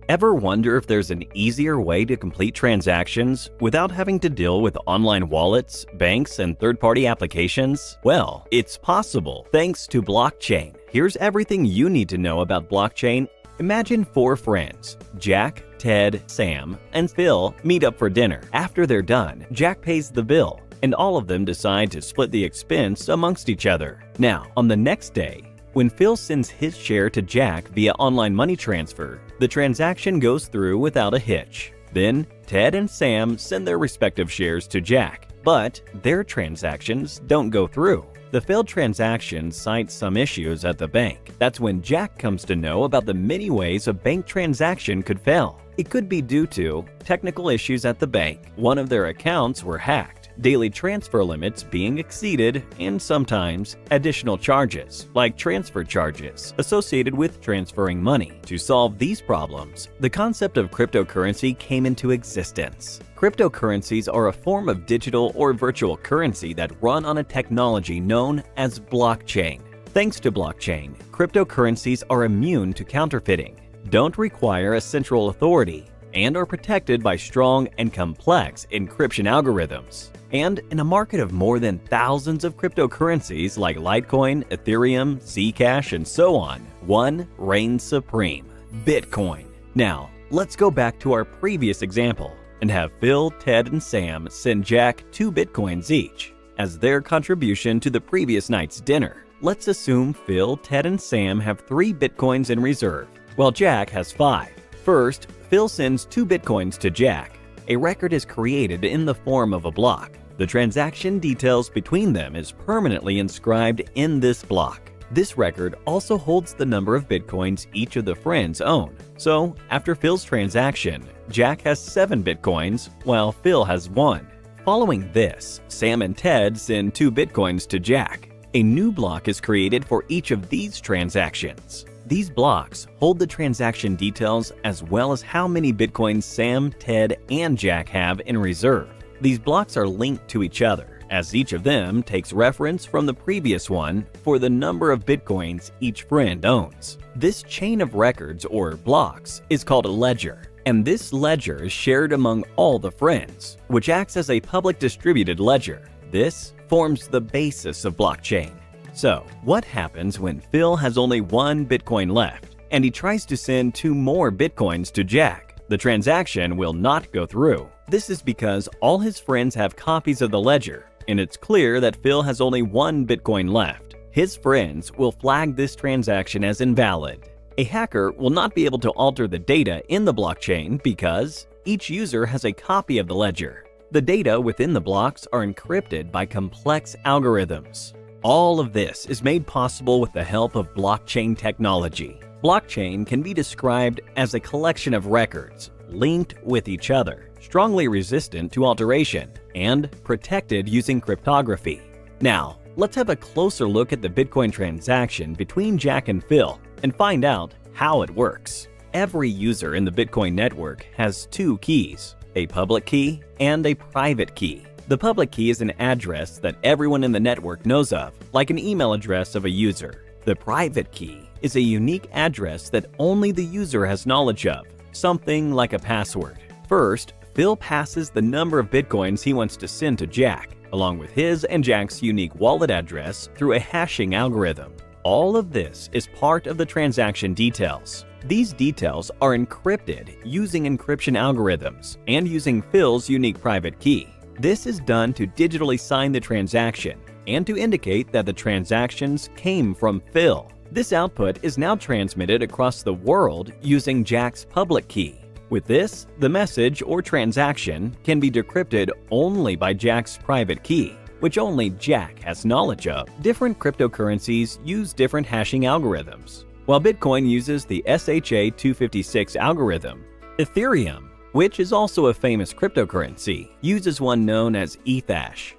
Ever wonder if there's an easier way to complete transactions without having to deal with online wallets, banks, and third-party applications? Well, it's possible thanks to blockchain. Here's everything you need to know about blockchain. Imagine 4 friends, Jack, Ted, Sam, and Phil, meet up for dinner. After they're done, Jack pays the bill, and all of them decide to split the expense amongst each other. Now, on the next day, when Phil sends his share to Jack via online money transfer, the transaction goes through without a hitch. Then, Ted and Sam send their respective shares to Jack, but their transactions don't go through. The failed transaction cites some issues at the bank. That's when Jack comes to know about the many ways a bank transaction could fail. It could be due to technical issues at the bank, one of their accounts were hacked, daily transfer limits being exceeded, and sometimes additional charges, like transfer charges, associated with transferring money. To solve these problems, the concept of cryptocurrency came into existence. Cryptocurrencies are a form of digital or virtual currency that run on a technology known as blockchain. Thanks to blockchain, cryptocurrencies are immune to counterfeiting, don't require a central authority, and are protected by strong and complex encryption algorithms. And in a market of more than thousands of cryptocurrencies like Litecoin, Ethereum, Zcash, and so on, one reigns supreme: Bitcoin. Now, let's go back to our previous example and have Phil, Ted, and Sam send Jack 2 Bitcoins each as their contribution to the previous night's dinner. Let's assume Phil, Ted, and Sam have 3 Bitcoins in reserve, while Jack has 5. First, Phil sends 2 Bitcoins to Jack. A record is created in the form of a block. The transaction details between them is permanently inscribed in this block. This record also holds the number of Bitcoins each of the friends own. So, after Phil's transaction, Jack has 7 Bitcoins, while Phil has 1. Following this, Sam and Ted send 2 Bitcoins to Jack. A new block is created for each of these transactions. These blocks hold the transaction details as well as how many Bitcoins Sam, Ted, and Jack have in reserve. These blocks are linked to each other, as each of them takes reference from the previous one for the number of Bitcoins each friend owns. This chain of records, or blocks, is called a ledger, and this ledger is shared among all the friends, which acts as a public distributed ledger. This forms the basis of blockchain. So, what happens when Phil has only 1 Bitcoin left, and he tries to send 2 more Bitcoins to Jack? The transaction will not go through. This is because all his friends have copies of the ledger, and it's clear that Phil has only 1 Bitcoin left. His friends will flag this transaction as invalid. A hacker will not be able to alter the data in the blockchain because each user has a copy of the ledger. The data within the blocks are encrypted by complex algorithms. All of this is made possible with the help of blockchain technology. Blockchain can be described as a collection of records linked with each other, strongly resistant to alteration, and protected using cryptography. Now, let's have a closer look at the Bitcoin transaction between Jack and Phil and find out how it works. Every user in the Bitcoin network has 2 keys, a public key and a private key. The public key is an address that everyone in the network knows of, like an email address of a user. The private key is a unique address that only the user has knowledge of, something like a password. First, Phil passes the number of Bitcoins he wants to send to Jack, along with his and Jack's unique wallet address through a hashing algorithm. All of this is part of the transaction details. These details are encrypted using encryption algorithms and using Phil's unique private key. This is done to digitally sign the transaction and to indicate that the transactions came from Phil. This output is now transmitted across the world using Jack's public key. With this, the message or transaction can be decrypted only by Jack's private key, which only Jack has knowledge of. Different cryptocurrencies use different hashing algorithms. While Bitcoin uses the SHA-256 algorithm, Ethereum, which is also a famous cryptocurrency, uses one known as Ethash.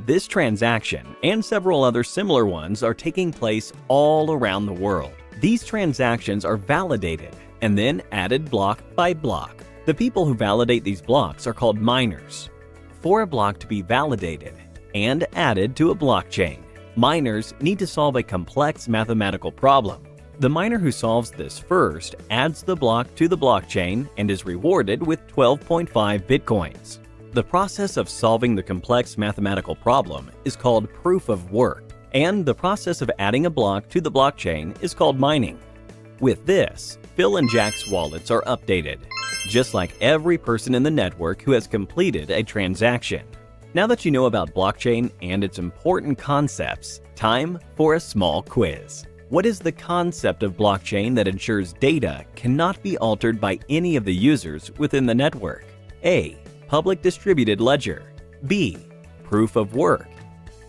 This transaction and several other similar ones are taking place all around the world. These transactions are validated and then added block by block. The people who validate these blocks are called miners. For a block to be validated and added to a blockchain, miners need to solve a complex mathematical problem. The miner who solves this first adds the block to the blockchain and is rewarded with 12.5 bitcoins. The process of solving the complex mathematical problem is called proof of work, and the process of adding a block to the blockchain is called mining. With this, Phil and Jack's wallets are updated, just like every person in the network who has completed a transaction. Now that you know about blockchain and its important concepts, time for a small quiz. What is the concept of blockchain that ensures data cannot be altered by any of the users within the network? A. Public distributed ledger. B. Proof of work.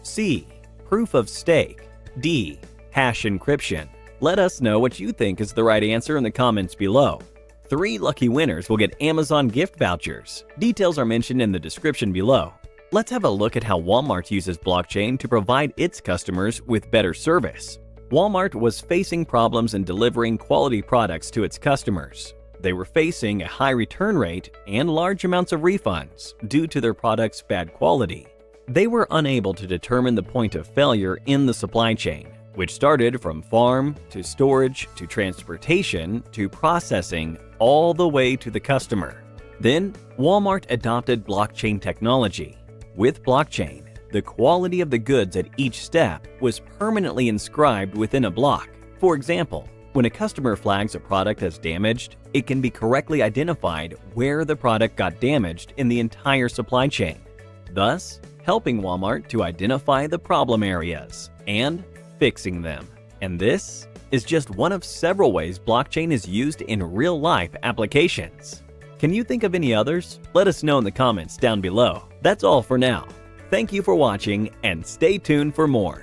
C. Proof of stake. D. Hash encryption. Let us know what you think is the right answer in the comments below. 3 lucky winners will get Amazon gift vouchers. Details are mentioned in the description below. Let's have a look at how Walmart uses blockchain to provide its customers with better service. Walmart was facing problems in delivering quality products to its customers. They were facing a high return rate and large amounts of refunds due to their products' bad quality. They were unable to determine the point of failure in the supply chain, which started from farm to storage to transportation to processing all the way to the customer. Then, Walmart adopted blockchain technology. With blockchain, the quality of the goods at each step was permanently inscribed within a block. For example, when a customer flags a product as damaged, it can be correctly identified where the product got damaged in the entire supply chain, thus helping Walmart to identify the problem areas and fixing them. And this is just one of several ways blockchain is used in real-life applications. Can you think of any others? Let us know in the comments down below. That's all for now. Thank you for watching and stay tuned for more.